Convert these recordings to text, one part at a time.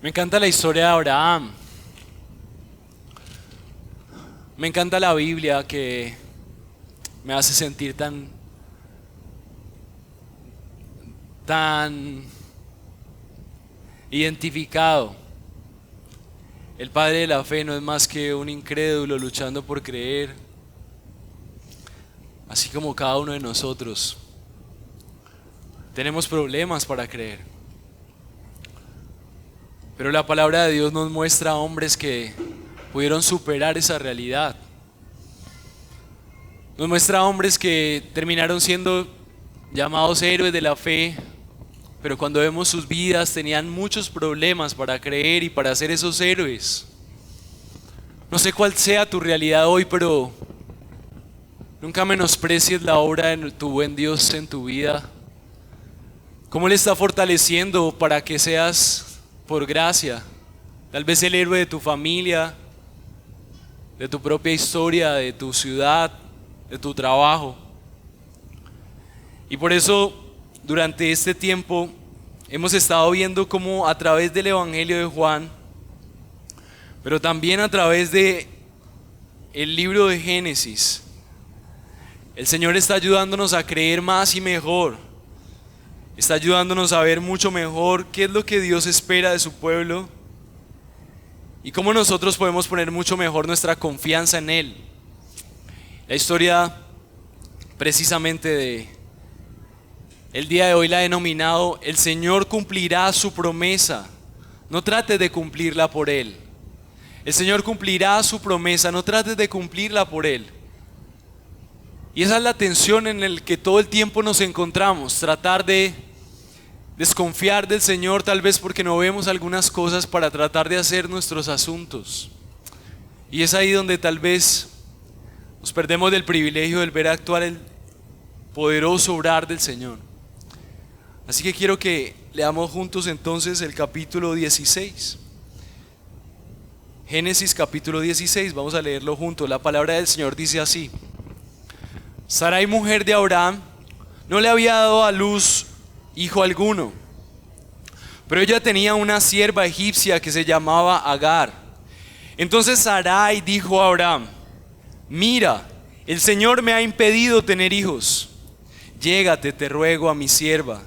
Me encanta la historia de Abraham. Me encanta la Biblia que me hace sentir tan identificado. El padre de la fe no es más que un incrédulo luchando por creer, así como cada uno de nosotros. Tenemos problemas para creer, pero la palabra de Dios nos muestra a hombres que pudieron superar esa realidad. Nos muestra a hombres que terminaron siendo llamados héroes de la fe, pero cuando vemos sus vidas tenían muchos problemas para creer y para ser esos héroes. No sé cuál sea tu realidad hoy, pero nunca menosprecies la obra de tu buen Dios en tu vida. ¿Cómo le está fortaleciendo para que seas, por gracia, tal vez el héroe de tu familia, de tu propia historia, de tu ciudad, de tu trabajo? Y por eso, durante este tiempo, hemos estado viendo cómo a través del Evangelio de Juan, pero también a través de el libro de Génesis, el Señor está ayudándonos a creer más y mejor. Está ayudándonos a ver mucho mejor qué es lo que Dios espera de su pueblo y cómo nosotros podemos poner mucho mejor nuestra confianza en Él. La historia precisamente de el día de hoy la he denominado: el Señor cumplirá su promesa, no trates de cumplirla por Él. El Señor cumplirá su promesa, no trates de cumplirla por Él. Y esa es la tensión en la que todo el tiempo nos encontramos, tratar de desconfiar del Señor, tal vez porque no vemos algunas cosas para tratar de hacer nuestros asuntos. Y es ahí donde tal vez nos perdemos del privilegio de ver actuar el poderoso obrar del Señor. Así que quiero que leamos juntos entonces el capítulo 16. Génesis capítulo 16, vamos a leerlo juntos. La palabra del Señor dice así: Sarai, mujer de Abraham, no le había dado a luz hijo alguno, pero ella tenía una sierva egipcia que se llamaba Agar. Entonces Sarai dijo a Abraham: mira, el Señor me ha impedido tener hijos. Llégate, te ruego, a mi sierva,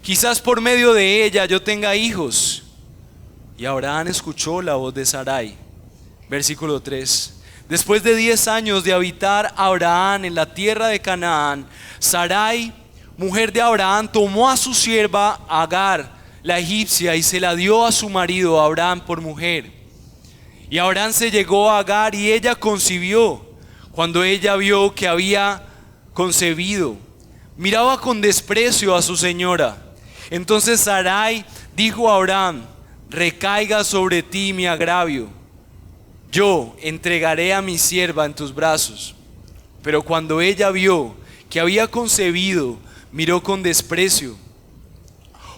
quizás por medio de ella yo tenga hijos. Y Abraham escuchó la voz de Sarai. Versículo 3. Después de 10 años de habitar Abraham en la tierra de Canaán, Sarai, mujer de Abraham, tomó a su sierva Agar, la egipcia, y se la dio a su marido Abraham por mujer. Y Abraham se llegó a Agar y ella concibió. Cuando ella vio que había concebido, miraba con desprecio a su señora. Entonces Sarai dijo a Abraham: recaiga sobre ti mi agravio. Yo entregaré a mi sierva en tus brazos. Pero cuando ella vio que había concebido, miró con desprecio.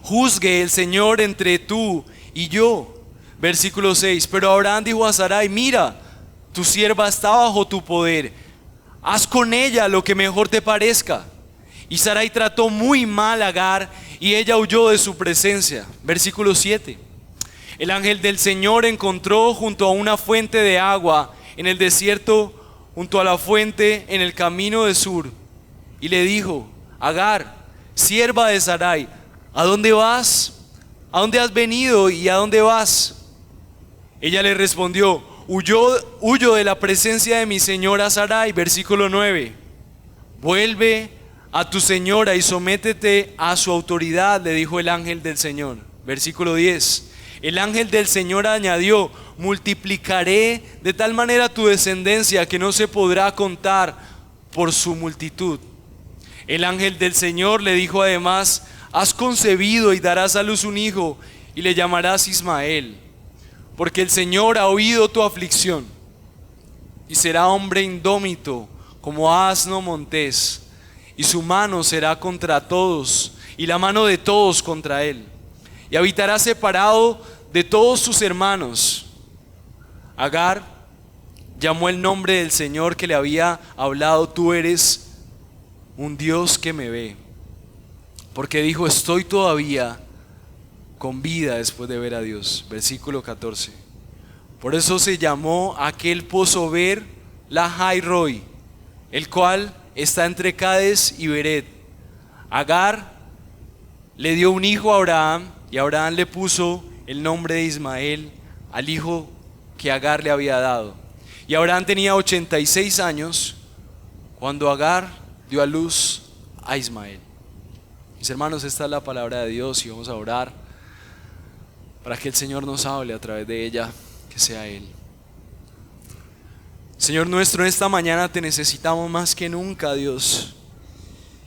Juzgue el Señor entre tú y yo. Versículo 6. Pero Abraham dijo a Sarai: mira, tu sierva está bajo tu poder. Haz con ella lo que mejor te parezca. Y Sarai trató muy mal a Agar y ella huyó de su presencia. Versículo 7. El ángel del Señor encontró junto a una fuente de agua en el desierto, junto a la fuente en el camino de Sur, y le dijo: Agar, sierva de Sarai, ¿a dónde vas? ¿A dónde has venido y a dónde vas? Ella le respondió: huyo de la presencia de mi señora Sarai. Versículo 9. Vuelve a tu señora y sométete a su autoridad, le dijo el ángel del Señor. Versículo 10. El ángel del Señor añadió: multiplicaré de tal manera tu descendencia que no se podrá contar por su multitud. El ángel del Señor le dijo además: has concebido y darás a luz un hijo y le llamarás Ismael, porque el Señor ha oído tu aflicción, y será hombre indómito como asno montés, y su mano será contra todos y la mano de todos contra él, y habitará separado de todos sus hermanos. Agar llamó el nombre del Señor que le había hablado: tú eres un Dios que me ve. Porque dijo: estoy todavía con vida después de ver a Dios. Versículo 14. Por eso se llamó aquel pozo Ber Lahai Roi, el cual está entre Cades y Beret. Agar le dio un hijo a Abraham, y Abraham le puso el nombre de Ismael al hijo que Agar le había dado. Y Abraham tenía 86 años cuando Agar dio a luz a Ismael. Mis hermanos, esta es la palabra de Dios y vamos a orar para que el Señor nos hable a través de ella, que sea Él. Señor nuestro, en esta mañana te necesitamos más que nunca, Dios.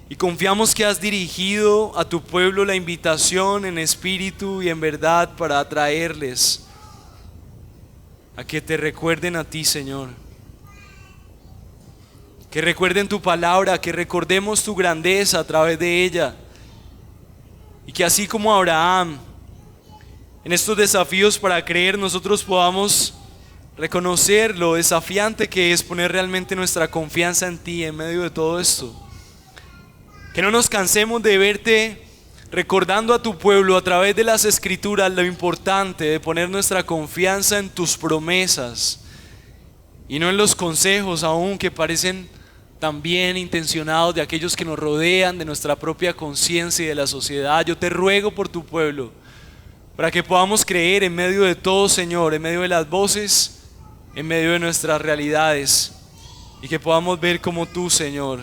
Y confiamos que has dirigido a tu pueblo la invitación en espíritu y en verdad para atraerles a que te recuerden a ti, Señor. Que recuerden tu palabra, que recordemos tu grandeza a través de ella. Y que así como Abraham, en estos desafíos para creer, nosotros podamos reconocer lo desafiante que es poner realmente nuestra confianza en ti en medio de todo esto. Que no nos cansemos de verte recordando a tu pueblo a través de las escrituras lo importante de poner nuestra confianza en tus promesas y no en los consejos aún que parecen tan bien intencionados de aquellos que nos rodean, de nuestra propia conciencia y de la sociedad. Yo te ruego por tu pueblo para que podamos creer en medio de todo, Señor, en medio de las voces, en medio de nuestras realidades, y que podamos ver como tú, Señor,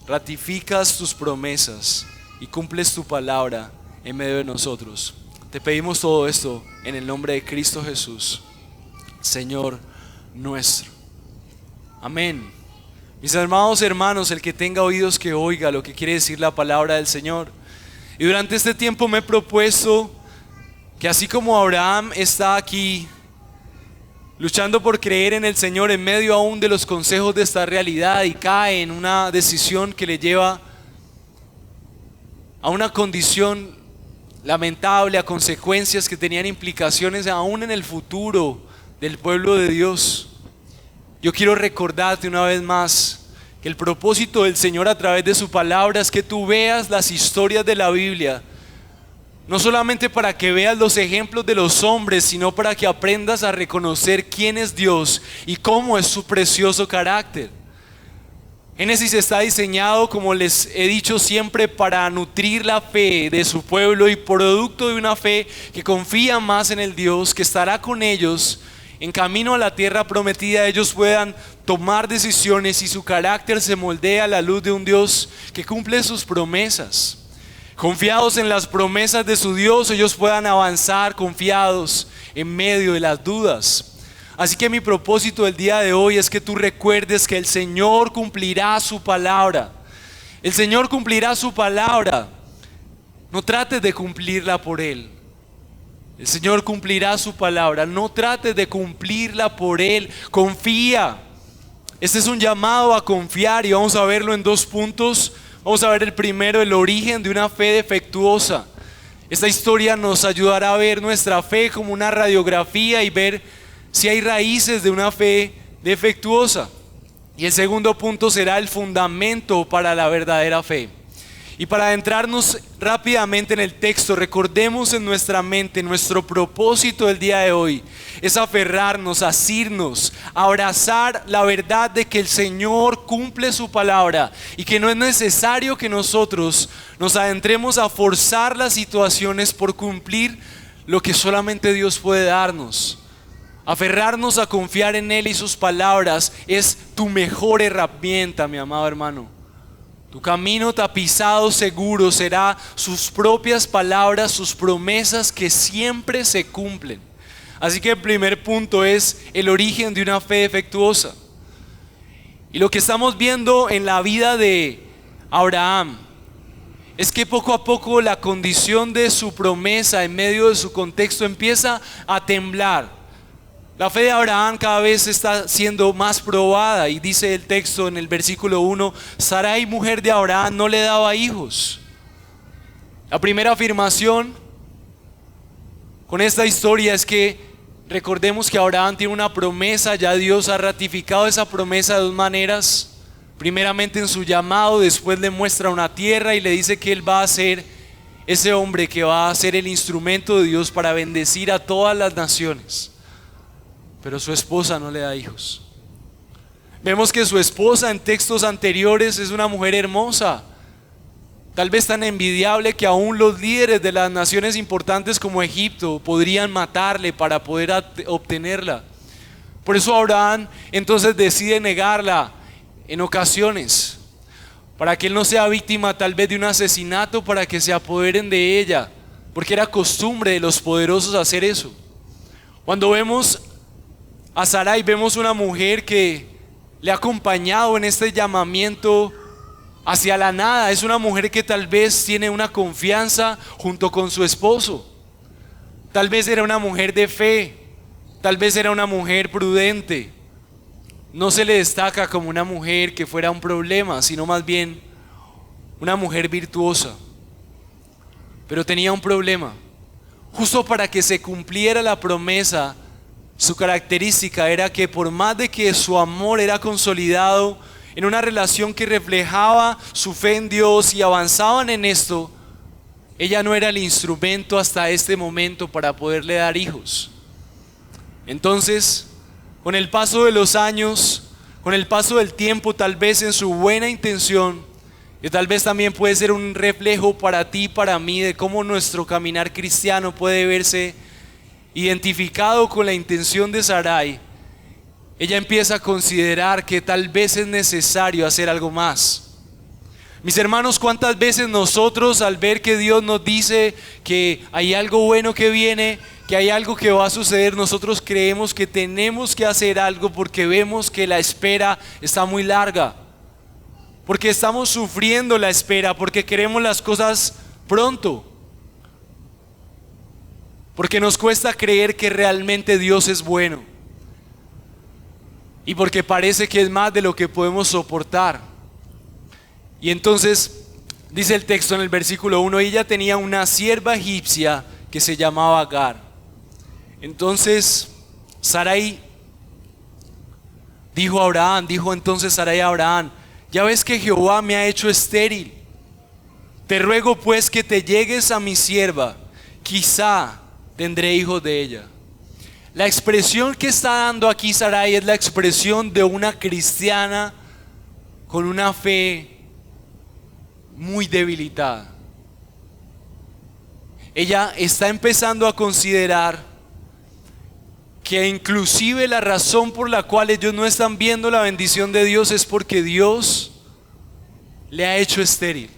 ratificas tus promesas y cumples tu palabra en medio de nosotros. Te pedimos todo esto en el nombre de Cristo Jesús, Señor nuestro. Amén. Mis amados hermanos, el que tenga oídos que oiga lo que quiere decir la palabra del Señor. Y durante este tiempo me he propuesto que así como Abraham está aquí luchando por creer en el Señor en medio aún de los consejos de esta realidad y cae en una decisión que le lleva a una condición lamentable, a consecuencias que tenían implicaciones aún en el futuro del pueblo de Dios. Yo quiero recordarte una vez más que el propósito del Señor a través de su palabra es que tú veas las historias de la Biblia, no solamente para que veas los ejemplos de los hombres, sino para que aprendas a reconocer quién es Dios y cómo es su precioso carácter. Génesis está diseñado, como les he dicho siempre, para nutrir la fe de su pueblo y producto de una fe que confía más en el Dios que estará con ellos en camino a la tierra prometida. Ellos puedan tomar decisiones y su carácter se moldea a la luz de un Dios que cumple sus promesas. Confiados en las promesas de su Dios, ellos puedan avanzar confiados en medio de las dudas. Así que mi propósito del día de hoy es que tú recuerdes que el Señor cumplirá su palabra. El Señor cumplirá su palabra. No trates de cumplirla por Él. El Señor cumplirá su palabra. No trates de cumplirla por Él. Confía. Este es un llamado a confiar y vamos a verlo en 2 puntos. Vamos a ver el primero, el origen de una fe defectuosa. Esta historia nos ayudará a ver nuestra fe como una radiografía y ver si hay raíces de una fe defectuosa. Y el segundo punto será el fundamento para la verdadera fe. Y para adentrarnos rápidamente en el texto, recordemos en nuestra mente, nuestro propósito del día de hoy es aferrarnos, asirnos, abrazar la verdad de que el Señor cumple su palabra y que no es necesario que nosotros nos adentremos a forzar las situaciones por cumplir lo que solamente Dios puede darnos. Aferrarnos a confiar en Él y sus palabras es tu mejor herramienta, mi amado hermano. Tu camino tapizado seguro será sus propias palabras, sus promesas que siempre se cumplen. Así que el primer punto es el origen de una fe defectuosa. Y lo que estamos viendo en la vida de Abraham es que poco a poco la condición de su promesa en medio de su contexto empieza a temblar. La fe de Abraham cada vez está siendo más probada y dice el texto en el versículo 1, Sarai, mujer de Abraham, no le daba hijos. La primera afirmación con esta historia es que recordemos que Abraham tiene una promesa, ya Dios ha ratificado esa promesa de 2 maneras. Primeramente en su llamado, después le muestra una tierra y le dice que él va a ser ese hombre que va a ser el instrumento de Dios para bendecir a todas las naciones. Pero su esposa no le da hijos. Vemos que su esposa en textos anteriores es una mujer hermosa, tal vez tan envidiable que aún los líderes de las naciones importantes como Egipto podrían matarle para poder obtenerla. Por eso Abraham entonces decide negarla en ocasiones, para que él no sea víctima tal vez de un asesinato, para que se apoderen de ella, porque era costumbre de los poderosos hacer eso. Cuando vemos a Sarai, vemos una mujer que le ha acompañado en este llamamiento hacia la nada. Es una mujer que tal vez tiene una confianza junto con su esposo. Tal vez era una mujer de fe, tal vez era una mujer prudente. No se le destaca como una mujer que fuera un problema, sino más bien una mujer virtuosa. Pero tenía un problema. Justo para que se cumpliera la promesa, su característica era que por más de que su amor era consolidado en una relación que reflejaba su fe en Dios y avanzaban en esto, ella no era el instrumento hasta este momento para poderle dar hijos. Entonces, con el paso de los años, con el paso del tiempo, tal vez en su buena intención, y tal vez también puede ser un reflejo para ti y para mí de cómo nuestro caminar cristiano puede verse identificado con la intención de Sarai, ella empieza a considerar que tal vez es necesario hacer algo más. Mis hermanos, ¿cuántas veces nosotros al ver que Dios nos dice que hay algo bueno que viene, que hay algo que va a suceder, nosotros creemos que tenemos que hacer algo porque vemos que la espera está muy larga, porque estamos sufriendo la espera, porque queremos las cosas pronto? Porque nos cuesta creer que realmente Dios es bueno. Y porque parece que es más de lo que podemos soportar. Y entonces dice el texto en el versículo 1, ella tenía una sierva egipcia que se llamaba Agar. Entonces Sarai dijo entonces Sarai a Abraham: ya ves que Jehová me ha hecho estéril. Te ruego pues que te llegues a mi sierva, quizá tendré hijos de ella. La expresión que está dando aquí Sarai es la expresión de una cristiana con una fe muy debilitada. Ella está empezando a considerar que inclusive la razón por la cual ellos no están viendo la bendición de Dios es porque Dios le ha hecho estéril.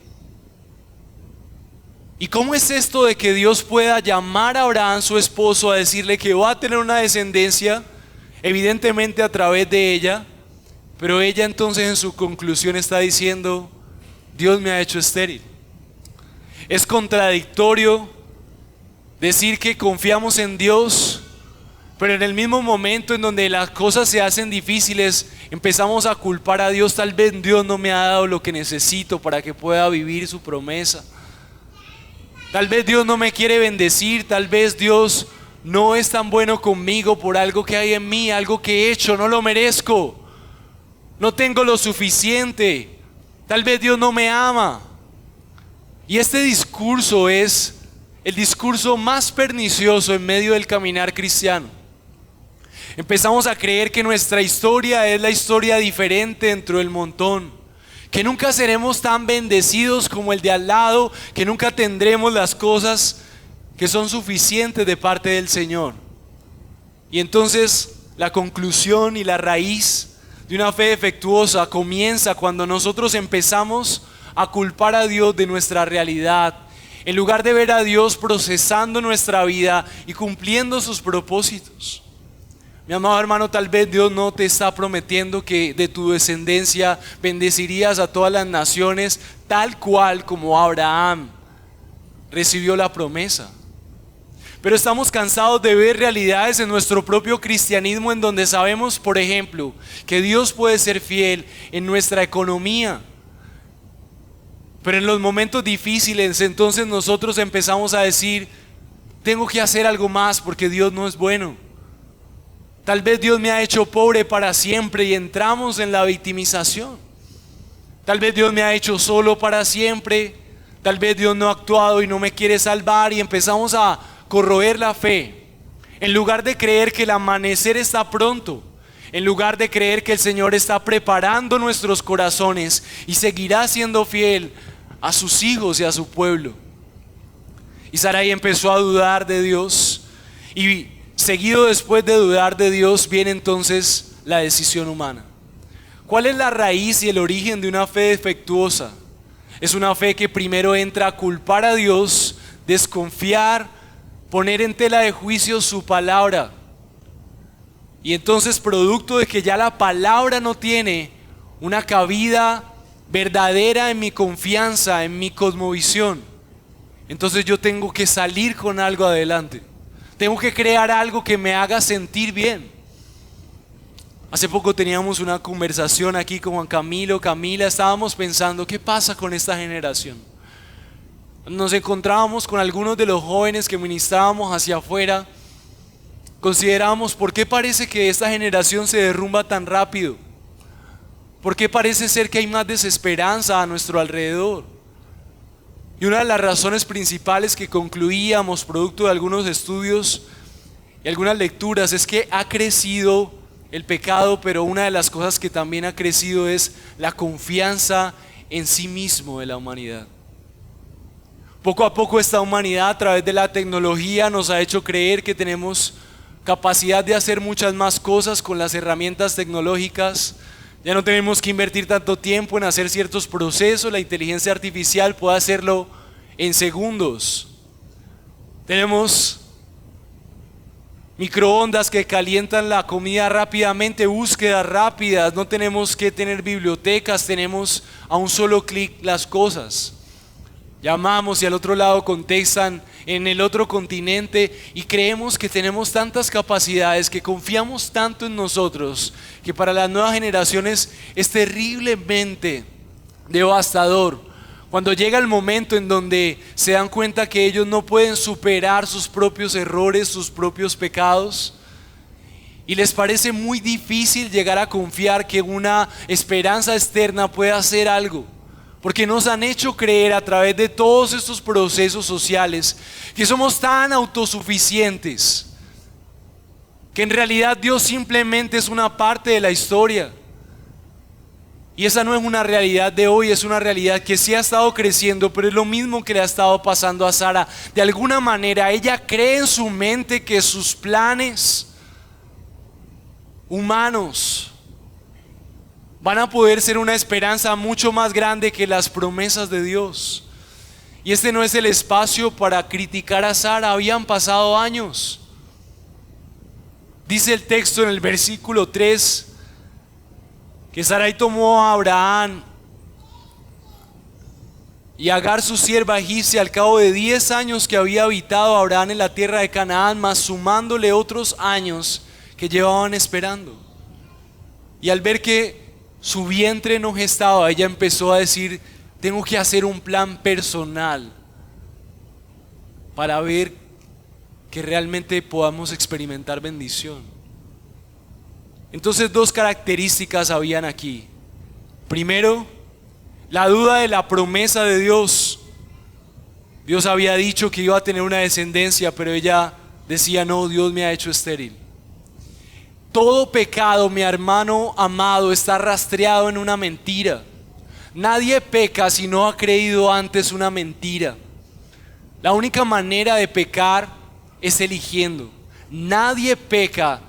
¿Y cómo es esto de que Dios pueda llamar a Abraham, su esposo, a decirle que va a tener una descendencia, evidentemente a través de ella, pero ella entonces en su conclusión está diciendo: Dios me ha hecho estéril? Es contradictorio decir que confiamos en Dios, pero en el mismo momento en donde las cosas se hacen difíciles, empezamos a culpar a Dios. Tal vez Dios no me ha dado lo que necesito para que pueda vivir su promesa. Tal vez Dios no me quiere bendecir, tal vez Dios no es tan bueno conmigo por algo que hay en mí, algo que he hecho, no lo merezco, no tengo lo suficiente, tal vez Dios no me ama. Y este discurso es el discurso más pernicioso en medio del caminar cristiano. Empezamos a creer que nuestra historia es la historia diferente dentro del montón, que nunca seremos tan bendecidos como el de al lado, que nunca tendremos las cosas que son suficientes de parte del Señor. Y entonces la conclusión y la raíz de una fe defectuosa comienza cuando nosotros empezamos a culpar a Dios de nuestra realidad, en lugar de ver a Dios procesando nuestra vida y cumpliendo sus propósitos. Mi amado hermano, tal vez Dios no te está prometiendo que de tu descendencia bendecirías a todas las naciones, tal cual como Abraham recibió la promesa. Pero estamos cansados de ver realidades en nuestro propio cristianismo en donde sabemos, por ejemplo, que Dios puede ser fiel en nuestra economía. Pero en los momentos difíciles, entonces nosotros empezamos a decir: tengo que hacer algo más porque Dios no es bueno. Tal vez Dios me ha hecho pobre para siempre y entramos en la victimización. Tal vez Dios me ha hecho solo para siempre. Tal vez Dios no ha actuado y no me quiere salvar, y empezamos a corroer la fe. En lugar de creer que el amanecer está pronto, en lugar de creer que el Señor está preparando nuestros corazones y seguirá siendo fiel a sus hijos y a su pueblo. Y Sarai empezó a dudar de Dios, y seguido después de dudar de Dios viene entonces la decisión humana. ¿Cuál es la raíz y el origen de una fe defectuosa? Es una fe que primero entra a culpar a Dios, desconfiar, poner en tela de juicio su palabra. Y entonces, producto de que ya la palabra no tiene una cabida verdadera en mi confianza, en mi cosmovisión, entonces yo tengo que salir con algo adelante. Tengo que crear algo que me haga sentir bien. Hace poco teníamos una conversación aquí con Juan Camilo, Camila, estábamos pensando, ¿qué pasa con esta generación? Nos encontrábamos con algunos de los jóvenes que ministrábamos hacia afuera. Considerábamos, ¿por qué parece que esta generación se derrumba tan rápido? ¿Por qué parece ser que hay más desesperanza a nuestro alrededor? Y una de las razones principales que concluíamos, producto de algunos estudios y algunas lecturas, es que ha crecido el pecado, pero una de las cosas que también ha crecido es la confianza en sí mismo de la humanidad. Poco a poco esta humanidad, a través de la tecnología, nos ha hecho creer que tenemos capacidad de hacer muchas más cosas con las herramientas tecnológicas. Ya no tenemos que invertir tanto tiempo en hacer ciertos procesos. La inteligencia artificial puede hacerlo en segundos. Tenemos microondas que calientan la comida rápidamente, búsquedas rápidas. No tenemos que tener bibliotecas, tenemos a un solo clic las cosas. Llamamos y al otro lado contestan en el otro continente, y creemos que tenemos tantas capacidades, que confiamos tanto en nosotros, que para las nuevas generaciones es terriblemente devastador cuando llega el momento en donde se dan cuenta que ellos no pueden superar sus propios errores, sus propios pecados, y les parece muy difícil llegar a confiar que una esperanza externa puede hacer algo. Porque nos han hecho creer a través de todos estos procesos sociales que somos tan autosuficientes, que en realidad Dios simplemente es una parte de la historia. Y esa no es una realidad de hoy, es una realidad que sí ha estado creciendo, pero es lo mismo que le ha estado pasando a Sara. De alguna manera ella cree en su mente que sus planes humanos van a poder ser una esperanza mucho más grande que las promesas de Dios. Y este no es el espacio para criticar a Sara, habían pasado años. Dice el texto en el versículo 3 que Sarai tomó a Abraham y a Agar su sierva egipcia al cabo de 10 años que había habitado Abraham en la tierra de Canaán, más sumándole otros años que llevaban esperando. Y al ver que su vientre no gestaba, ella empezó a decir, tengo que hacer un plan personal para ver que realmente podamos experimentar bendición. Entonces, dos características habían aquí. Primero, la duda de la promesa de Dios. Dios había dicho que iba a tener una descendencia, pero ella decía, no, Dios me ha hecho estéril. Todo pecado, mi hermano amado, está rastreado en una mentira. Nadie peca si no ha creído antes una mentira. La única manera de pecar es eligiendo. Nadie peca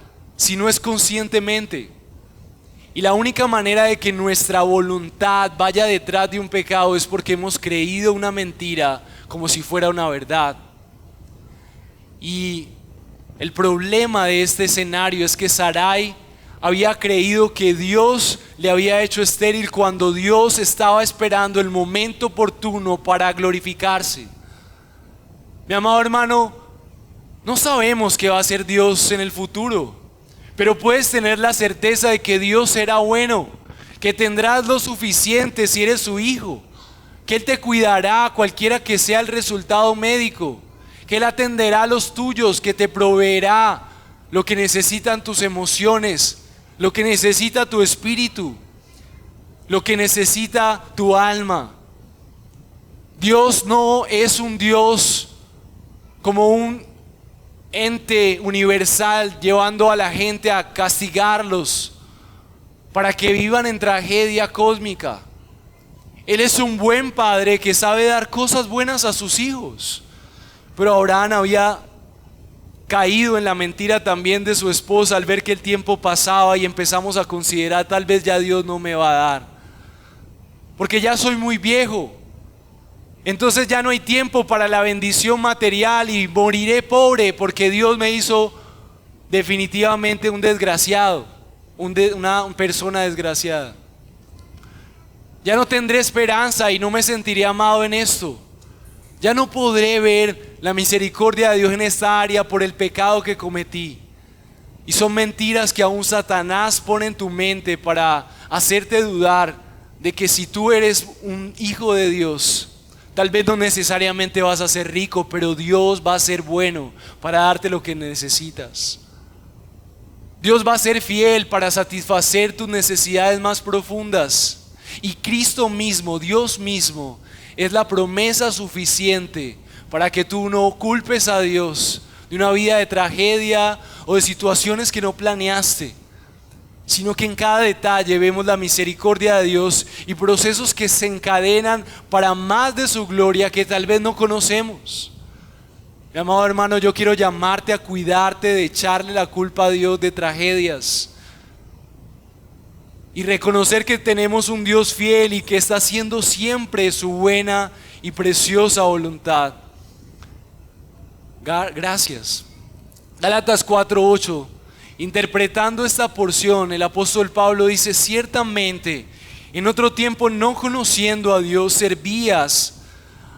si no es conscientemente. Y la única manera de que nuestra voluntad vaya detrás de un pecado es porque hemos creído una mentira como si fuera una verdad. Y el problema de este escenario es que Sarai había creído que Dios le había hecho estéril cuando Dios estaba esperando el momento oportuno para glorificarse. Mi amado hermano, no sabemos qué va a hacer Dios en el futuro, pero puedes tener la certeza de que Dios será bueno, que tendrás lo suficiente si eres su hijo, que Él te cuidará cualquiera que sea el resultado médico, que Él atenderá a los tuyos, que te proveerá lo que necesitan tus emociones, lo que necesita tu espíritu, lo que necesita tu alma. Dios no es un Dios como un ente universal llevando a la gente a castigarlos para que vivan en tragedia cósmica. Él es un buen padre que sabe dar cosas buenas a sus hijos. Pero Abraham había caído en la mentira también de su esposa al ver que el tiempo pasaba y empezamos a considerar tal vez ya Dios no me va a dar, porque ya soy muy viejo, entonces ya no hay tiempo para la bendición material y moriré pobre porque Dios me hizo definitivamente un desgraciado, una persona desgraciada. Ya no tendré esperanza y no me sentiré amado en esto. Ya no podré ver la misericordia de Dios en esta área por el pecado que cometí. Y son mentiras que aún Satanás pone en tu mente para hacerte dudar de que si tú eres un hijo de Dios, tal vez no necesariamente vas a ser rico, pero Dios va a ser bueno para darte lo que necesitas. Dios va a ser fiel para satisfacer tus necesidades más profundas. Y Cristo mismo, Dios mismo, es la promesa suficiente para que tú no culpes a Dios de una vida de tragedia o de situaciones que no planeaste, sino que en cada detalle vemos la misericordia de Dios y procesos que se encadenan para más de su gloria que tal vez no conocemos. Mi amado hermano, yo quiero llamarte a cuidarte de echarle la culpa a Dios de tragedias y reconocer que tenemos un Dios fiel y que está haciendo siempre su buena y preciosa voluntad. Gracias. Gálatas 4:8. Interpretando esta porción, el apóstol Pablo dice: ciertamente en otro tiempo, no conociendo a Dios, servías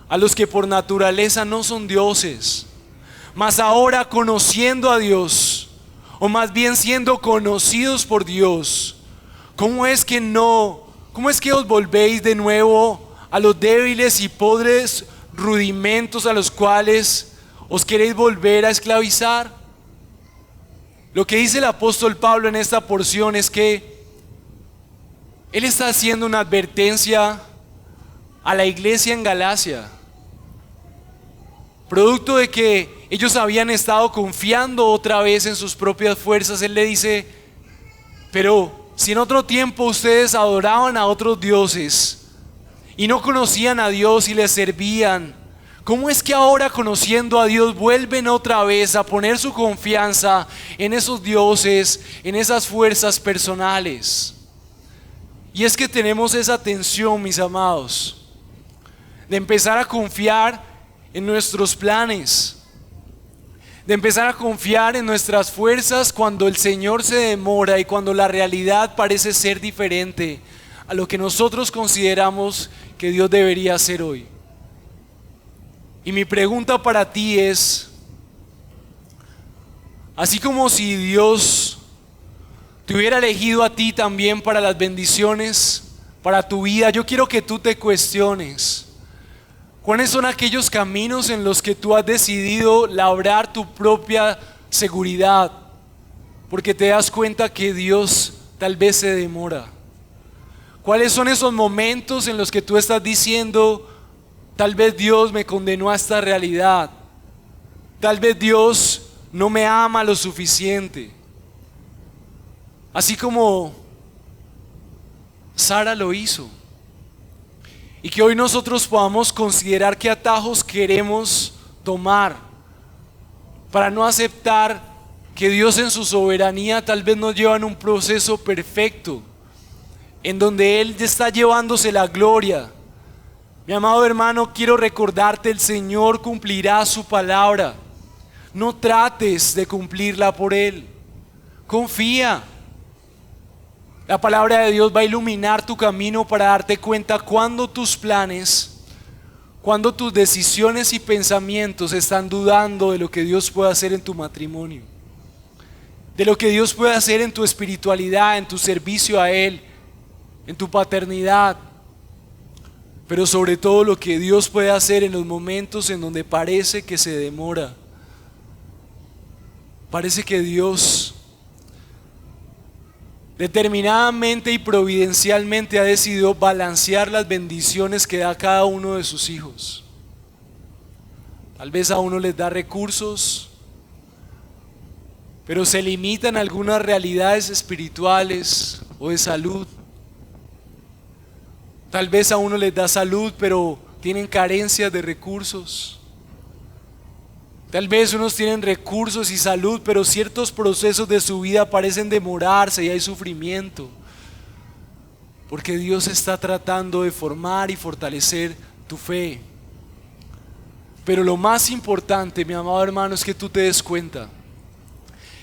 a los que por naturaleza no son dioses, mas ahora conociendo a Dios, o más bien siendo conocidos por Dios, ¿cómo es que os volvéis de nuevo a los débiles y pobres rudimentos a los cuales os queréis volver a esclavizar? Lo que dice el apóstol Pablo en esta porción es que él está haciendo una advertencia a la iglesia en Galacia, producto de que ellos habían estado confiando otra vez en sus propias fuerzas. Él le dice: pero si en otro tiempo ustedes adoraban a otros dioses y no conocían a Dios y les servían, ¿cómo es que ahora, conociendo a Dios, vuelven otra vez a poner su confianza en esos dioses, en esas fuerzas personales? Y es que tenemos esa tensión, mis amados, de empezar a confiar en nuestros planes, de empezar a confiar en nuestras fuerzas cuando el Señor se demora y cuando la realidad parece ser diferente a lo que nosotros consideramos que Dios debería hacer hoy. Y mi pregunta para ti es: así como si Dios te hubiera elegido a ti también para las bendiciones, para tu vida, yo quiero que tú te cuestiones: ¿cuáles son aquellos caminos en los que tú has decidido labrar tu propia seguridad? Porque te das cuenta que Dios tal vez se demora. ¿Cuáles son esos momentos en los que tú estás diciendo: tal vez Dios me condenó a esta realidad, tal vez Dios no me ama lo suficiente? Así como Sara lo hizo. Y que hoy nosotros podamos considerar qué atajos queremos tomar para no aceptar que Dios en su soberanía tal vez nos lleva en un proceso perfecto, en donde Él está llevándose la gloria. Mi amado hermano, quiero recordarte: el Señor cumplirá su palabra. No trates de cumplirla por Él. Confía. La palabra de Dios va a iluminar tu camino para darte cuenta cuando tus planes, cuando tus decisiones y pensamientos están dudando de lo que Dios puede hacer en tu matrimonio, de lo que Dios puede hacer en tu espiritualidad, en tu servicio a Él, en tu paternidad, pero sobre todo lo que Dios puede hacer en los momentos en donde parece que se demora. Parece que Dios determinadamente y providencialmente ha decidido balancear las bendiciones que da a cada uno de sus hijos. Tal vez a uno les da recursos, pero se limitan a algunas realidades espirituales o de salud. Tal vez a uno les da salud, pero tienen carencias de recursos. Tal vez unos tienen recursos y salud, pero ciertos procesos de su vida parecen demorarse y hay sufrimiento. Porque Dios está tratando de formar y fortalecer tu fe. Pero lo más importante, mi amado hermano, es que tú te des cuenta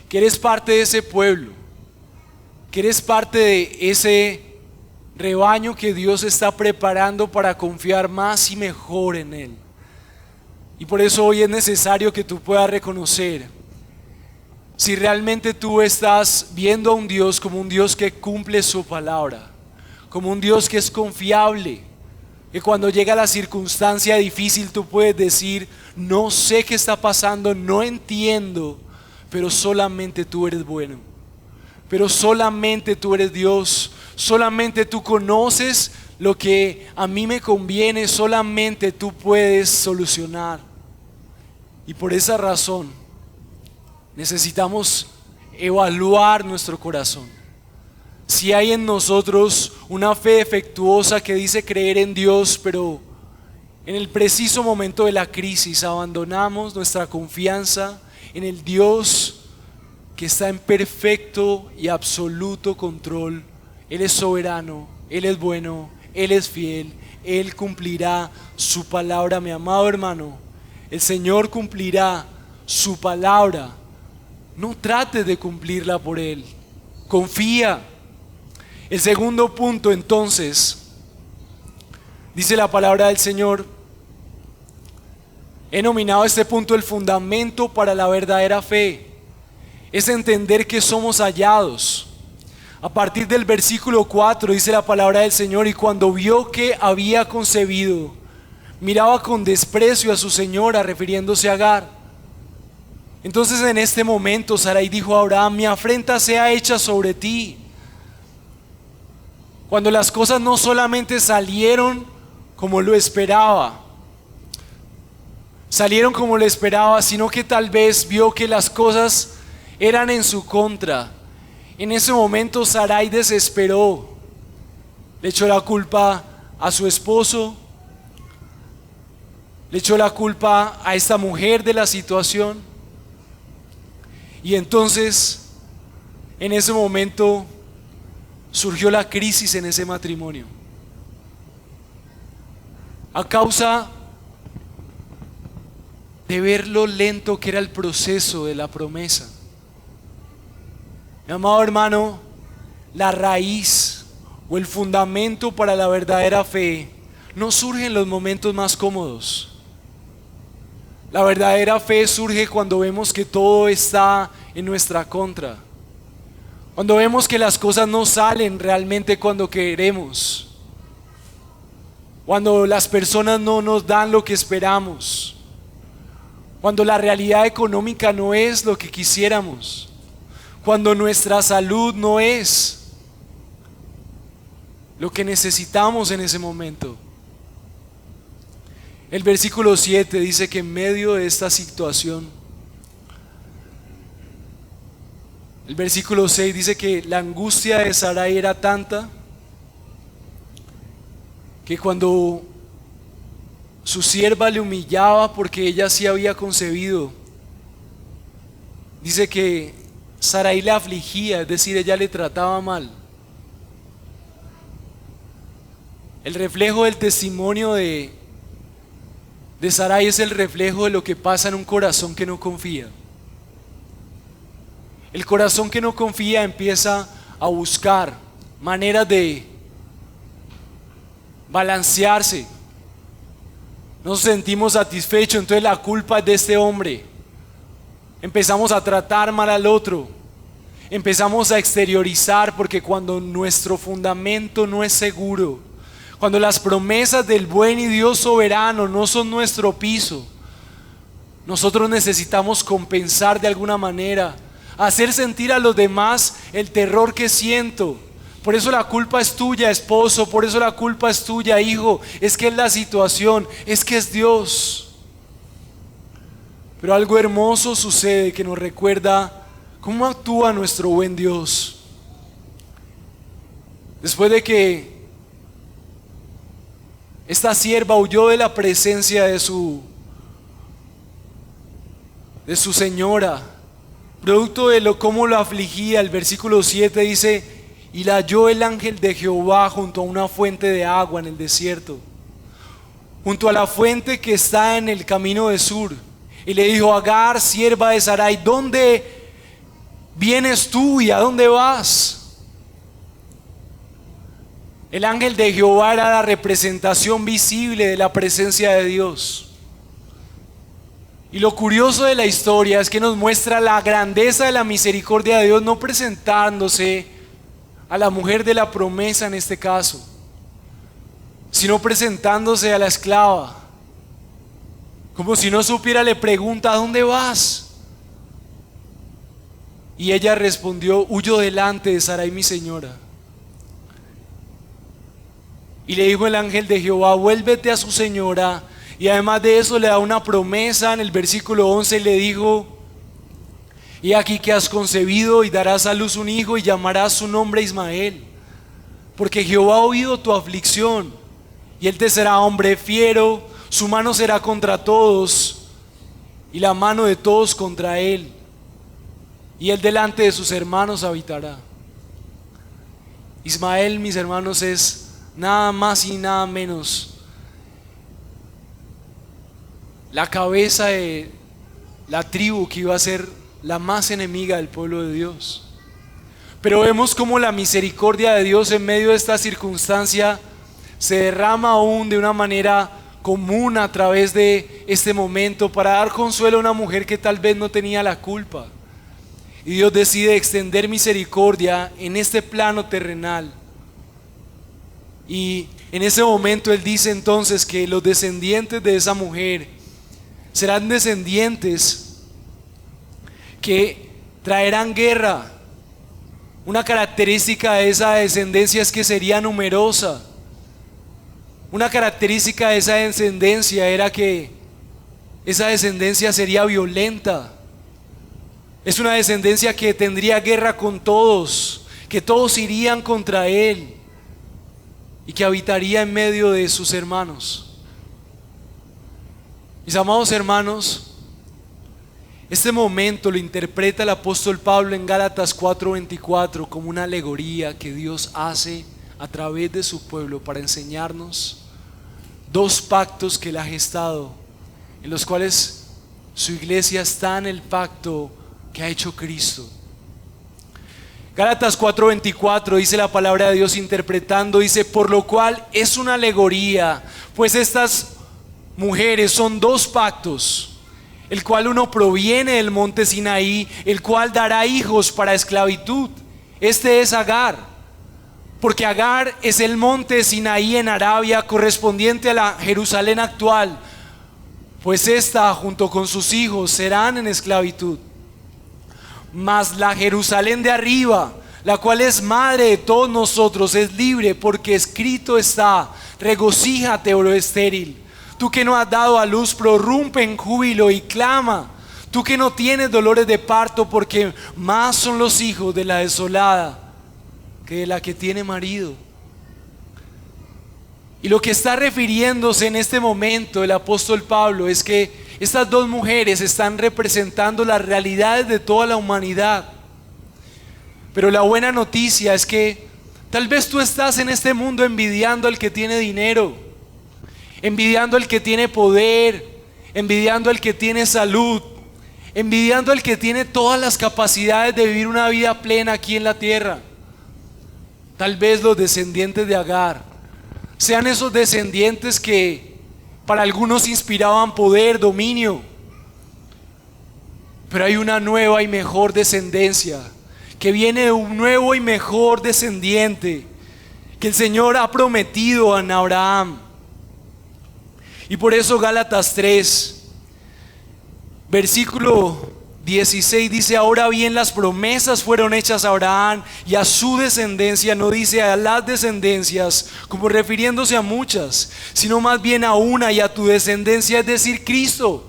que eres parte de ese pueblo, que eres parte de ese rebaño que Dios está preparando para confiar más y mejor en Él. Y por eso hoy es necesario que tú puedas reconocer si realmente tú estás viendo a un Dios como un Dios que cumple su palabra, como un Dios que es confiable, que cuando llega la circunstancia difícil tú puedes decir: no sé qué está pasando, no entiendo, pero solamente tú eres bueno, pero solamente tú eres Dios, solamente tú conoces lo que a mí me conviene, solamente tú puedes solucionar. Y por esa razón necesitamos evaluar nuestro corazón. Si hay en nosotros una fe defectuosa que dice creer en Dios, pero en el preciso momento de la crisis abandonamos nuestra confianza en el Dios que está en perfecto y absoluto control. Él es soberano, Él es bueno, Él es fiel, Él cumplirá su palabra, mi amado hermano. El Señor cumplirá su palabra. No trates de cumplirla por Él. Confía. El segundo punto, entonces, dice la palabra del Señor. He nominado este punto el fundamento para la verdadera fe. Es entender que somos hallados. A partir del versículo 4 dice la palabra del Señor: y cuando vio que había concebido, miraba con desprecio a su señora, refiriéndose a Agar. Entonces en este momento Sarai dijo a Abraham: mi afrenta sea hecha sobre ti. Cuando las cosas no solamente salieron como lo esperaba, sino que tal vez vio que las cosas eran en su contra. En ese momento Sarai desesperó, le echó la culpa a su esposo, le echó la culpa a esta mujer de la situación. Y entonces, en ese momento, surgió la crisis en ese matrimonio. A causa de ver lo lento que era el proceso de la promesa. Mi amado hermano, la raíz o el fundamento para la verdadera fe no surge en los momentos más cómodos. La verdadera fe surge cuando vemos que todo está en nuestra contra, cuando vemos que las cosas no salen realmente cuando queremos, cuando las personas no nos dan lo que esperamos, cuando la realidad económica no es lo que quisiéramos, cuando nuestra salud no es lo que necesitamos en ese momento. El versículo 7 dice que en medio de esta situación, el versículo 6 dice que la angustia de Sarai era tanta que cuando su sierva le humillaba porque ella sí había concebido, dice que Sarai le afligía, es decir, ella le trataba mal. El reflejo del testimonio de Sarai es el reflejo de lo que pasa en un corazón que no confía. El corazón que no confía empieza a buscar maneras de balancearse. No nos sentimos satisfechos, entonces la culpa es de este hombre. Empezamos a tratar mal al otro. Empezamos a exteriorizar, porque cuando nuestro fundamento no es seguro, cuando las promesas del buen y Dios soberano no son nuestro piso, nosotros necesitamos compensar de alguna manera hacer sentir a los demás el terror que siento. Por eso la culpa es tuya, esposo, por eso la culpa es tuya, hijo. Es que es la situación, es que es Dios. Pero algo hermoso sucede que nos recuerda cómo actúa nuestro buen Dios. Después de que esta sierva huyó de la presencia de su señora, producto de cómo lo afligía, el versículo 7 dice: y la halló el ángel de Jehová junto a una fuente de agua en el desierto, junto a la fuente que está en el camino de Sur. Y le dijo: Agar, sierva de Sarai, ¿dónde vienes tú y a dónde vas? El ángel de Jehová era la representación visible de la presencia de Dios. Y lo curioso de la historia es que nos muestra la grandeza de la misericordia de Dios, no presentándose a la mujer de la promesa en este caso, sino presentándose a la esclava. Como si no supiera, le pregunta: ¿a dónde vas? Y ella respondió: huyo delante de Sarai mi señora. Y le dijo el ángel de Jehová: vuélvete a su señora. Y además de eso le da una promesa en el versículo 11, le dijo: y aquí que has concebido y darás a luz un hijo y llamarás su nombre Ismael, porque Jehová ha oído tu aflicción, y él te será hombre fiero, su mano será contra todos y la mano de todos contra él, y él delante de sus hermanos habitará. Ismael, mis hermanos, es nada más y nada menos la cabeza de la tribu que iba a ser la más enemiga del pueblo de Dios. Pero vemos cómo la misericordia de Dios en medio de esta circunstancia se derrama aún de una manera común a través de este momento para dar consuelo a una mujer que tal vez no tenía la culpa. Y Dios decide extender misericordia en este plano terrenal. Y en ese momento Él dice entonces que los descendientes de esa mujer serán descendientes que traerán guerra. Una característica de esa descendencia es que sería numerosa. Una característica de esa descendencia era que esa descendencia sería violenta. Es una descendencia que tendría guerra con todos, que todos irían contra él y que habitaría en medio de sus hermanos. Mis amados hermanos, este momento lo interpreta el apóstol Pablo en Gálatas 4:24 como una alegoría que Dios hace a través de su pueblo para enseñarnos dos pactos que Él ha gestado, en los cuales su iglesia está en el pacto que ha hecho Cristo. Gálatas 4:24 dice la palabra de Dios interpretando, dice: por lo cual es una alegoría, pues estas mujeres son dos pactos, el cual uno proviene del monte Sinaí, el cual dará hijos para esclavitud. Este es Agar, porque Agar es el monte Sinaí en Arabia, correspondiente a la Jerusalén actual, pues esta junto con sus hijos serán en esclavitud. Mas la Jerusalén de arriba, la cual es madre de todos nosotros, es libre, porque escrito está: regocíjate, oro estéril, tú que no has dado a luz, prorrumpe en júbilo y clama, tú que no tienes dolores de parto, porque más son los hijos de la desolada que de la que tiene marido. Y lo que está refiriéndose en este momento el apóstol Pablo es que estas dos mujeres están representando las realidades de toda la humanidad. Pero la buena noticia es que tal vez tú estás en este mundo envidiando al que tiene dinero, envidiando al que tiene poder, envidiando al que tiene salud, envidiando al que tiene todas las capacidades de vivir una vida plena aquí en la tierra. Tal vez los descendientes de Agar sean esos descendientes que para algunos inspiraban poder, dominio, pero hay una nueva y mejor descendencia, que viene de un nuevo y mejor descendiente que el Señor ha prometido a Abraham. Y por eso Gálatas 3, versículo 16 dice: ahora bien, las promesas fueron hechas a Abraham y a su descendencia. No dice a las descendencias como refiriéndose a muchas, sino más bien a una, y a tu descendencia, es decir, Cristo.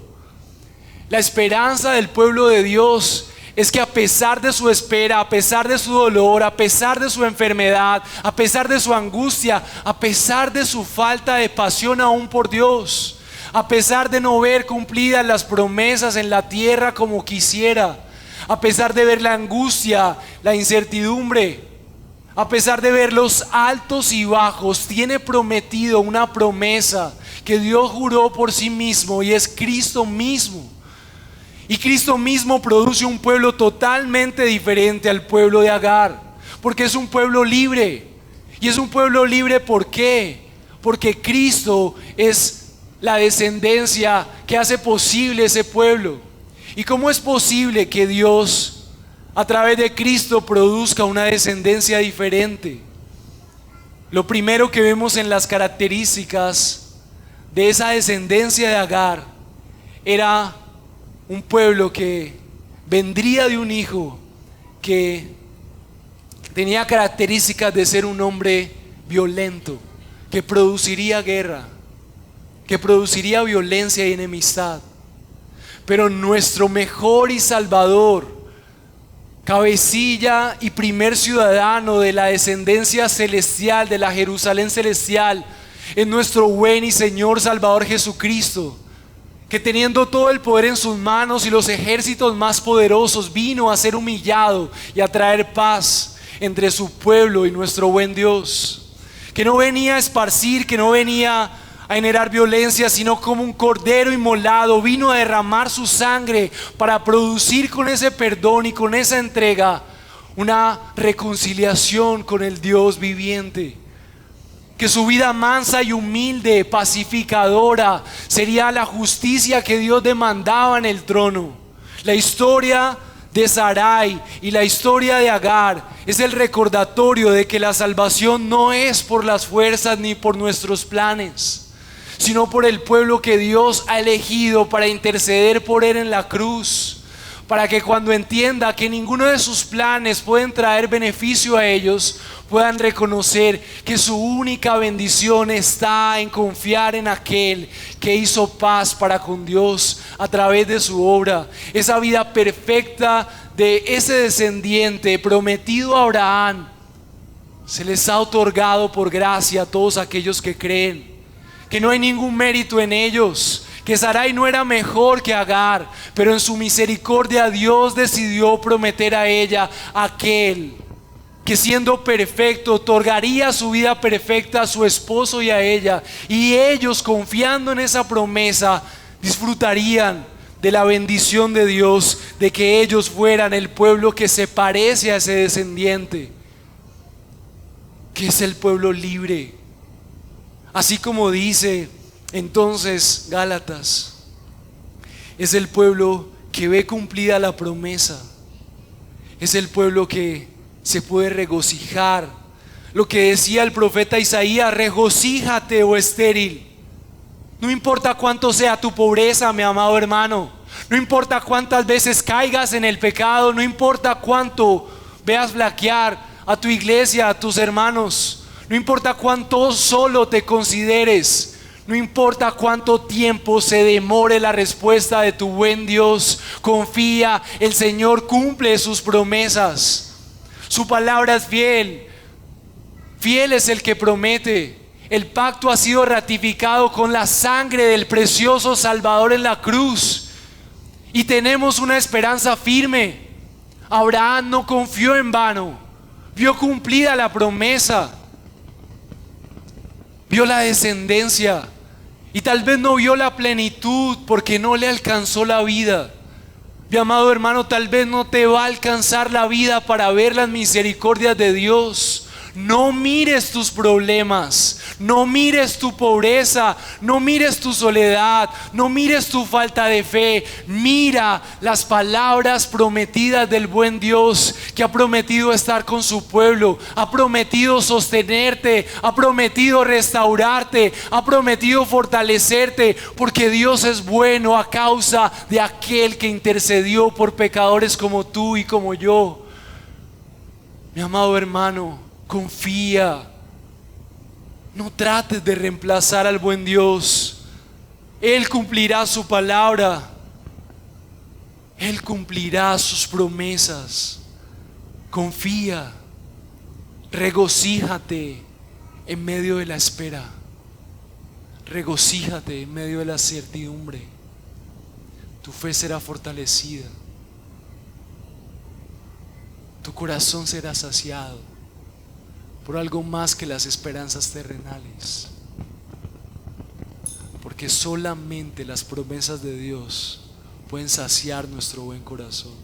La esperanza del pueblo de Dios es que a pesar de su espera, a pesar de su dolor, a pesar de su enfermedad, a pesar de su angustia, a pesar de su falta de pasión aún por Dios, a pesar de no ver cumplidas las promesas en la tierra como quisiera, a pesar de ver la angustia, la incertidumbre, a pesar de ver los altos y bajos, tiene prometido una promesa que Dios juró por sí mismo, y es Cristo mismo. Y Cristo mismo produce un pueblo totalmente diferente al pueblo de Agar, porque es un pueblo libre. Y es un pueblo libre, ¿por qué? Porque Cristo es la descendencia que hace posible ese pueblo. ¿Y cómo es posible que Dios a través de Cristo produzca una descendencia diferente? Lo primero que vemos en las características de esa descendencia de Agar era un pueblo que vendría de un hijo que tenía características de ser un hombre violento, que produciría guerra, que produciría violencia y enemistad. Pero nuestro mejor y salvador, cabecilla y primer ciudadano de la descendencia celestial, de la Jerusalén celestial, es nuestro buen y Señor Salvador Jesucristo, que teniendo todo el poder en sus manos y los ejércitos más poderosos, vino a ser humillado y a traer paz entre su pueblo y nuestro buen Dios, que no venía a esparcir, que no venía a generar violencia, sino como un cordero inmolado, vino a derramar su sangre para producir con ese perdón y con esa entrega una reconciliación con el Dios viviente. Que su vida mansa y humilde, pacificadora, sería la justicia que Dios demandaba en el trono. La historia de Sarai y la historia de Agar es el recordatorio de que la salvación no es por las fuerzas ni por nuestros planes, sino por el pueblo que Dios ha elegido para interceder por él en la cruz, para que cuando entienda que ninguno de sus planes pueden traer beneficio a ellos, puedan reconocer que su única bendición está en confiar en aquel que hizo paz para con Dios a través de su obra. Esa vida perfecta de ese descendiente prometido a Abraham se les ha otorgado por gracia a todos aquellos que creen, que no hay ningún mérito en ellos, que Sarai no era mejor que Agar, pero en su misericordia Dios decidió prometer a ella aquel que siendo perfecto otorgaría su vida perfecta a su esposo y a ella, y ellos, confiando en esa promesa, disfrutarían de la bendición de Dios, de que ellos fueran el pueblo que se parece a ese descendiente, que es el pueblo libre. Así como dice entonces Gálatas, es el pueblo que ve cumplida la promesa, es el pueblo que se puede regocijar. Lo que decía el profeta Isaías: regocíjate, oh estéril. No importa cuánto sea tu pobreza, mi amado hermano, no importa cuántas veces caigas en el pecado, no importa cuánto veas flaquear a tu iglesia, a tus hermanos, no importa cuánto solo te consideres, no importa cuánto tiempo se demore la respuesta de tu buen Dios, confía, el Señor cumple sus promesas. Su palabra es fiel, fiel es el que promete. El pacto ha sido ratificado con la sangre del precioso Salvador en la cruz, y tenemos una esperanza firme. Abraham no confió en vano, vio cumplida la promesa, vio la descendencia, y tal vez no vio la plenitud porque no le alcanzó la vida. Mi amado hermano, tal vez no te va a alcanzar la vida para ver las misericordias de Dios. No mires tus problemas, No mires tu pobreza, no mires tu soledad, no mires tu falta de fe. Mira las palabras prometidas del buen Dios, que ha prometido estar con su pueblo, ha prometido sostenerte, ha prometido restaurarte, ha prometido fortalecerte, porque Dios es bueno a causa de aquel que intercedió por pecadores como tú y como yo. Mi amado hermano, confía. No trates de reemplazar al buen Dios. Él cumplirá su palabra. Él cumplirá sus promesas. Confía. Regocíjate en medio de la espera. Regocíjate en medio de la certidumbre. Tu fe será fortalecida. Tu corazón será saciado por algo más que las esperanzas terrenales, porque solamente las promesas de Dios pueden saciar nuestro buen corazón.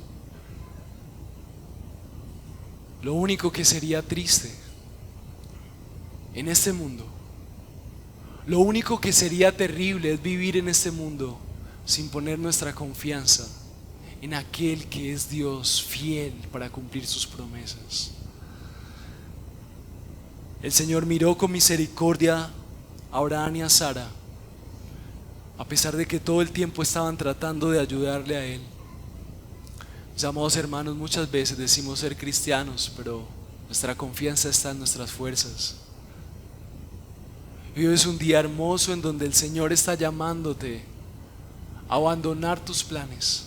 Lo único que sería triste en este mundo, lo único que sería terrible es vivir en este mundo sin poner nuestra confianza en aquel que es Dios fiel para cumplir sus promesas. El Señor miró con misericordia a Abraham y a Sara, a pesar de que todo el tiempo estaban tratando de ayudarle a él. Mis amados hermanos, muchas veces decimos ser cristianos, pero nuestra confianza está en nuestras fuerzas. Y hoy es un día hermoso en donde el Señor está llamándote a abandonar tus planes,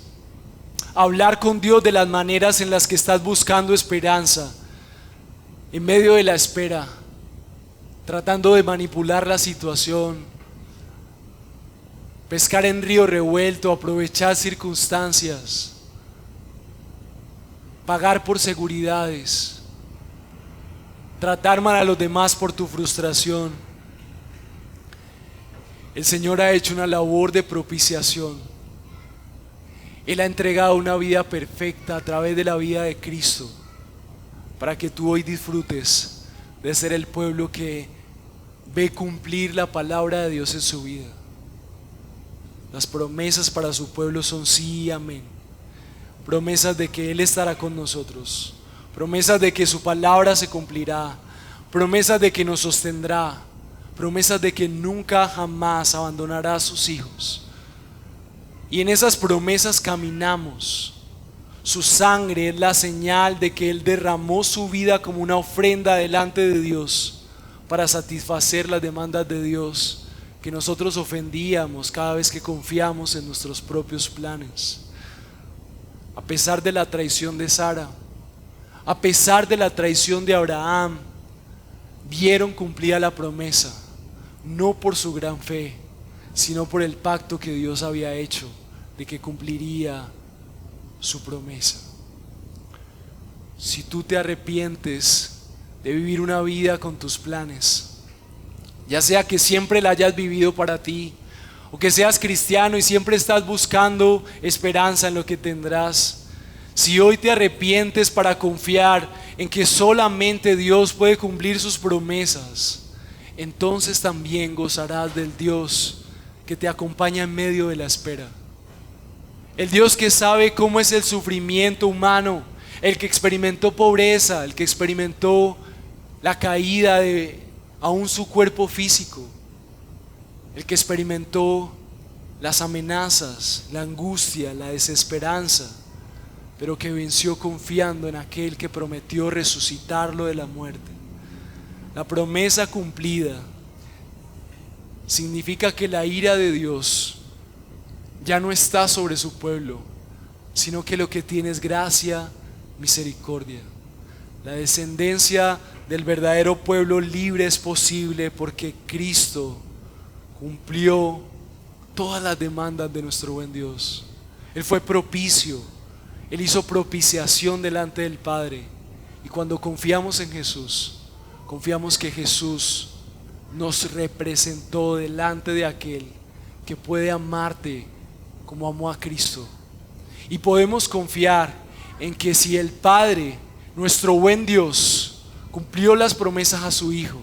a hablar con Dios de las maneras en las que estás buscando esperanza en medio de la espera, tratando de manipular la situación, pescar en río revuelto, aprovechar circunstancias, pagar por seguridades, tratar mal a los demás por tu frustración. El Señor ha hecho una labor de propiciación. Él ha entregado una vida perfecta a través de la vida de Cristo, para que tú hoy disfrutes de ser el pueblo que ve cumplir la palabra de Dios en su vida. Las promesas para su pueblo son sí y amén. Promesas de que Él estará con nosotros, promesas de que su palabra se cumplirá, promesas de que nos sostendrá, promesas de que nunca jamás abandonará a sus hijos. Y en esas promesas caminamos. Su sangre es la señal de que Él derramó su vida como una ofrenda delante de Dios para satisfacer las demandas de Dios que nosotros ofendíamos cada vez que confiamos en nuestros propios planes. A pesar de la traición de Sara, a pesar de la traición de Abraham, vieron cumplida la promesa, no por su gran fe, sino por el pacto que Dios había hecho de que cumpliría su promesa. Si tú te arrepientes de vivir una vida con tus planes, ya sea que siempre la hayas vivido para ti, o que seas cristiano y siempre estás buscando esperanza en lo que tendrás, si hoy te arrepientes para confiar en que solamente Dios puede cumplir sus promesas, entonces también gozarás del Dios que te acompaña en medio de la espera. El Dios que sabe cómo es el sufrimiento humano, el que experimentó pobreza, el que experimentó la caída de aún su cuerpo físico, el que experimentó las amenazas, la angustia, la desesperanza, pero que venció confiando en aquel que prometió resucitarlo de la muerte. La promesa cumplida significa que la ira de Dios ya no está sobre su pueblo, sino que lo que tiene es gracia, misericordia. La descendencia del verdadero pueblo libre es posible porque Cristo cumplió todas las demandas de nuestro buen Dios. Él fue propicio, Él hizo propiciación delante del Padre. Y cuando confiamos en Jesús, confiamos que Jesús nos representó delante de aquel que puede amarte como amó a Cristo. Y podemos confiar en que si el Padre, nuestro buen Dios, cumplió las promesas a su Hijo,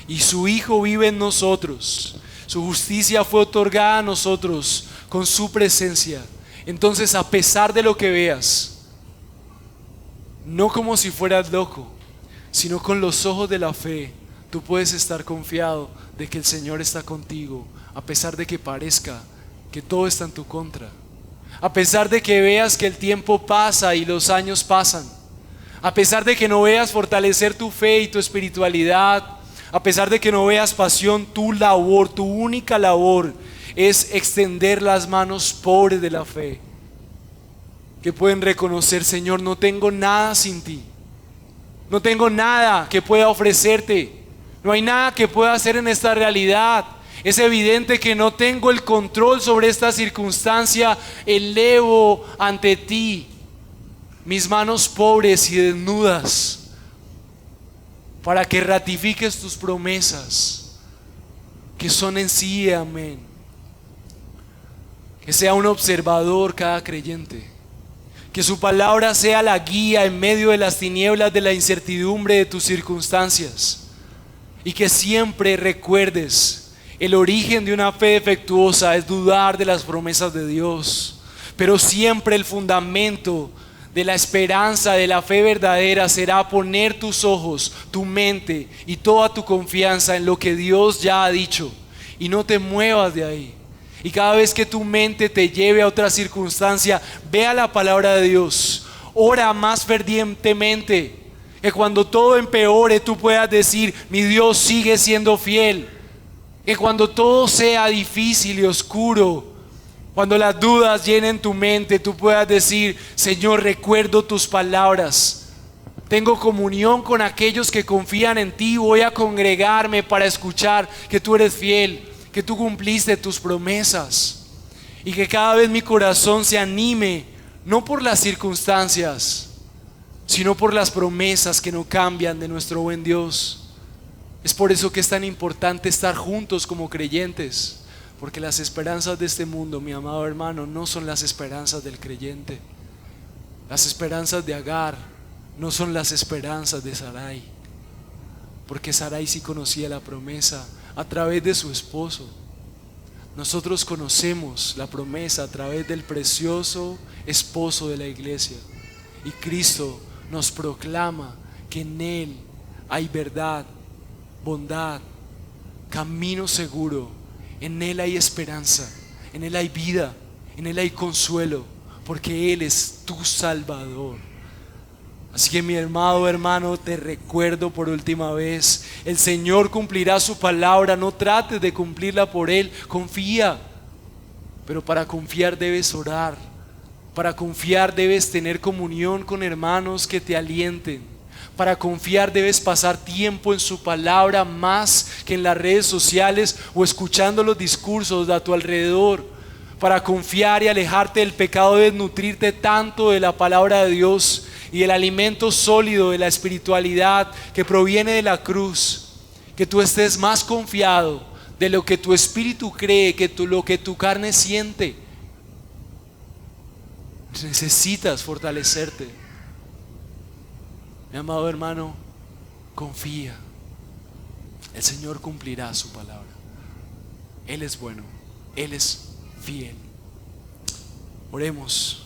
y su Hijo vive en nosotros. Su justicia fue otorgada a nosotros con su presencia. Entonces, a pesar de lo que veas, no como si fueras loco, sino con los ojos de la fe, tú puedes estar confiado de que el Señor está contigo, a pesar de que parezca que todo está en tu contra, a pesar de que veas que el tiempo pasa y los años pasan, a pesar de que no veas fortalecer tu fe y tu espiritualidad, a pesar de que no veas pasión. Tu labor, tu única labor es extender las manos pobres de la fe, que pueden reconocer: Señor, no tengo nada sin ti, no tengo nada que pueda ofrecerte, no hay nada que pueda hacer en esta realidad. Es evidente que no tengo el control sobre esta circunstancia. Elevo ante ti mis manos pobres y desnudas para que ratifiques tus promesas, que son en sí amén. Que sea un observador cada creyente, que su palabra sea la guía en medio de las tinieblas de la incertidumbre de tus circunstancias, y que siempre recuerdes: el origen de una fe defectuosa es dudar de las promesas de Dios, pero siempre el fundamento de la esperanza, de la fe verdadera, será poner tus ojos, tu mente y toda tu confianza en lo que Dios ya ha dicho, y no te muevas de ahí. Y cada vez que tu mente te lleve a otra circunstancia, vea la palabra de Dios, ora más fervientemente, que cuando todo empeore tú puedas decir: mi Dios sigue siendo fiel. Que cuando todo sea difícil y oscuro, cuando las dudas llenen tu mente, tú puedas decir: Señor, recuerdo tus palabras, tengo comunión con aquellos que confían en ti, voy a congregarme para escuchar que tú eres fiel, que tú cumpliste tus promesas. Y que cada vez mi corazón se anime, no por las circunstancias, sino por las promesas que no cambian de nuestro buen Dios. Es por eso que es tan importante estar juntos como creyentes, porque las esperanzas de este mundo, mi amado hermano, no son las esperanzas del creyente. Las esperanzas de Agar no son las esperanzas de Sarai, porque Sarai sí conocía la promesa a través de su esposo. Nosotros conocemos la promesa a través del precioso esposo de la iglesia, y Cristo nos proclama que en Él hay verdad, bondad, camino seguro. En Él hay esperanza, en Él hay vida, en Él hay consuelo, porque Él es tu Salvador. Así que, mi amado hermano, te recuerdo por última vez: el Señor cumplirá su palabra. No trates de cumplirla por Él, confía. Pero para confiar debes orar, para confiar debes tener comunión con hermanos que te alienten. Para confiar debes pasar tiempo en su palabra más que en las redes sociales o escuchando los discursos a tu alrededor. Para confiar y alejarte del pecado debes nutrirte tanto de la palabra de Dios y del alimento sólido de la espiritualidad que proviene de la cruz, que tú estés más confiado de lo que tu espíritu cree, lo que tu carne siente. Necesitas fortalecerte. Mi amado hermano, confía. El Señor cumplirá su palabra. Él es bueno, Él es fiel. Oremos.